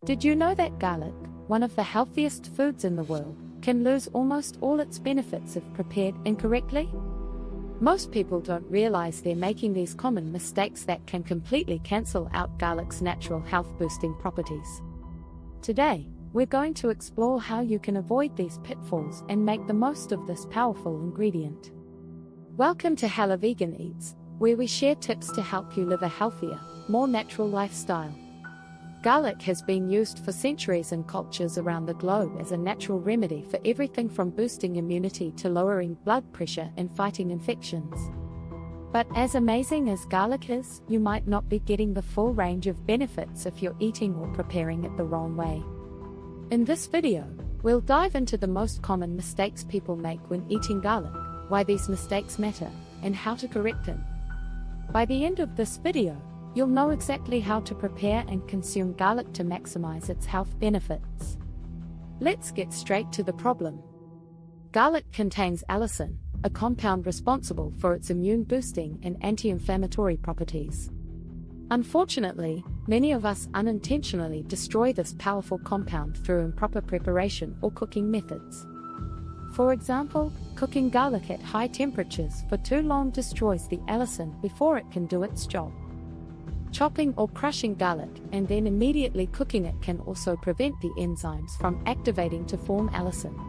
Did you know that garlic, one of the healthiest foods in the world, can lose almost all its benefits if prepared incorrectly? Most people don't realize they're making these common mistakes that can completely cancel out garlic's natural health-boosting properties. Today, we're going to explore how you can avoid these pitfalls and make the most of this powerful ingredient. Welcome to Hello Vegan Eats, where we share tips to help you live a healthier, more natural lifestyle. Garlic has been used for centuries in cultures around the globe as a natural remedy for everything from boosting immunity to lowering blood pressure and fighting infections. But as amazing as garlic is, you might not be getting the full range of benefits if you're eating or preparing it the wrong way. In this video, we'll dive into the most common mistakes people make when eating garlic, why these mistakes matter, and how to correct them. By the end of this video, you'll know exactly how to prepare and consume garlic to maximize its health benefits. Let's get straight to the problem. Garlic contains allicin, a compound responsible for its immune-boosting and anti-inflammatory properties. Unfortunately, many of us unintentionally destroy this powerful compound through improper preparation or cooking methods. For example, cooking garlic at high temperatures for too long destroys the allicin before it can do its job. Chopping or crushing garlic and then immediately cooking it can also prevent the enzymes from activating to form allicin.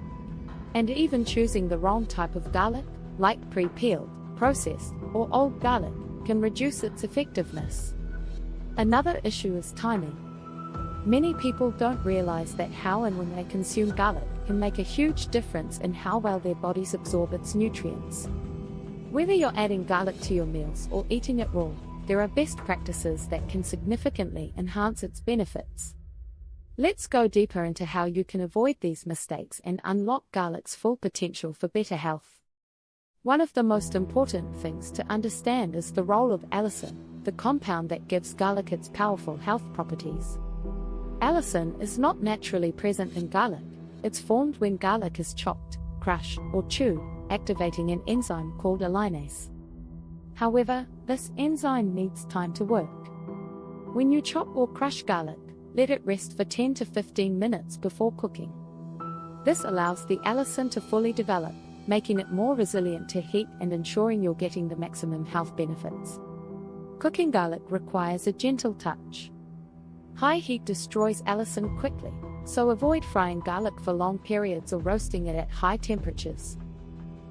And even choosing the wrong type of garlic, like pre-peeled, processed, or old garlic, can reduce its effectiveness. Another issue is timing. Many people don't realize that how and when they consume garlic can make a huge difference in how well their bodies absorb its nutrients. Whether you're adding garlic to your meals or eating it raw, there are best practices that can significantly enhance its benefits. Let's go deeper into how you can avoid these mistakes and unlock garlic's full potential for better health. One of the most important things to understand is the role of allicin, the compound that gives garlic its powerful health properties. Allicin is not naturally present in garlic. It's formed when garlic is chopped, crushed, or chewed, activating an enzyme called a linase. However, this enzyme needs time to work. When you chop or crush garlic, let it rest for 10 to 15 minutes before cooking. This allows the allicin to fully develop, making it more resilient to heat and ensuring you're getting the maximum health benefits. Cooking garlic requires a gentle touch. High heat destroys allicin quickly, so avoid frying garlic for long periods or roasting it at high temperatures.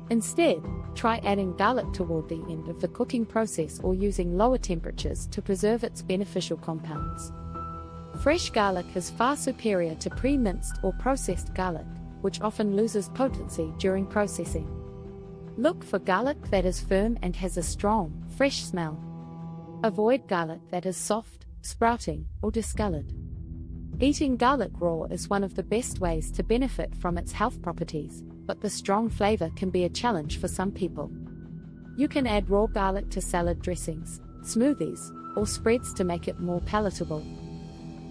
Instead, try adding garlic toward the end of the cooking process or using lower temperatures to preserve its beneficial compounds. Fresh garlic is far superior to pre-minced or processed garlic, which often loses potency during processing. Look for garlic that is firm and has a strong, fresh smell. Avoid garlic that is soft, sprouting, or discolored. Eating garlic raw is one of the best ways to benefit from its health properties, but the strong flavor can be a challenge for some people. You can add raw garlic to salad dressings, smoothies, or spreads to make it more palatable.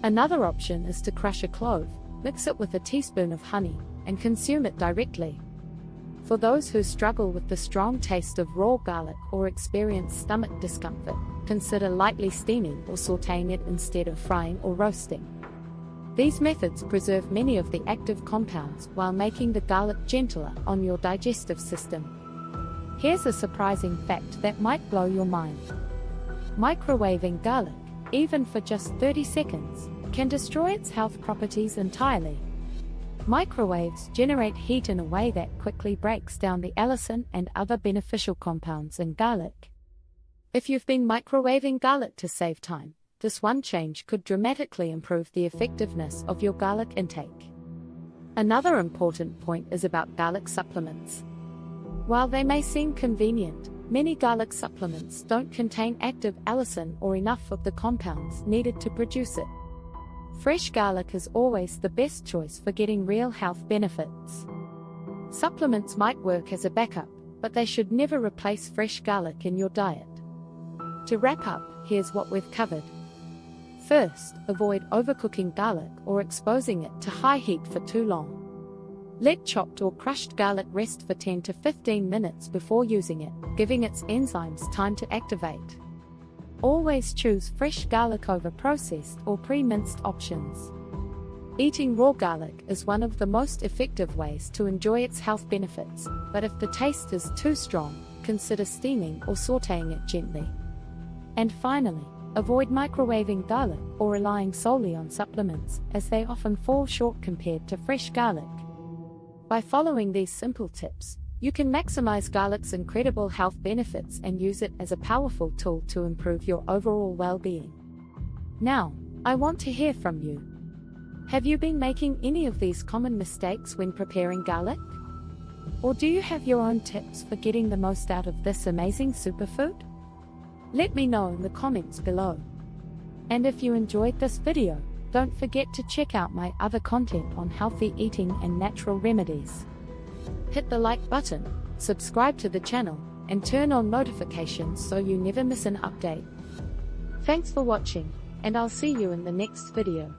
Another option is to crush a clove, mix it with a teaspoon of honey, and consume it directly. For those who struggle with the strong taste of raw garlic or experience stomach discomfort, consider lightly steaming or sautéing it instead of frying or roasting. These methods preserve many of the active compounds while making the garlic gentler on your digestive system. Here's a surprising fact that might blow your mind. Microwaving garlic, even for just 30 seconds, can destroy its health properties entirely. Microwaves generate heat in a way that quickly breaks down the allicin and other beneficial compounds in garlic. If you've been microwaving garlic to save time, this one change could dramatically improve the effectiveness of your garlic intake. Another important point is about garlic supplements. While they may seem convenient, many garlic supplements don't contain active allicin or enough of the compounds needed to produce it. Fresh garlic is always the best choice for getting real health benefits. Supplements might work as a backup, but they should never replace fresh garlic in your diet. To wrap up, here's what we've covered. First, avoid overcooking garlic or exposing it to high heat for too long. Let chopped or crushed garlic rest for 10 to 15 minutes before using it, giving its enzymes time to activate. Always choose fresh garlic over processed or pre-minced options. Eating raw garlic is one of the most effective ways to enjoy its health benefits, but if the taste is too strong, consider steaming or sautéing it gently. And finally, avoid microwaving garlic or relying solely on supplements, as they often fall short compared to fresh garlic. By following these simple tips, you can maximize garlic's incredible health benefits and use it as a powerful tool to improve your overall well-being. Now, I want to hear from you. Have you been making any of these common mistakes when preparing garlic? Or do you have your own tips for getting the most out of this amazing superfood? Let me know in the comments below. And if you enjoyed this video, don't forget to check out my other content on healthy eating and natural remedies. Hit the like button, subscribe to the channel, and turn on notifications so you never miss an update. Thanks for watching, and I'll see you in the next video.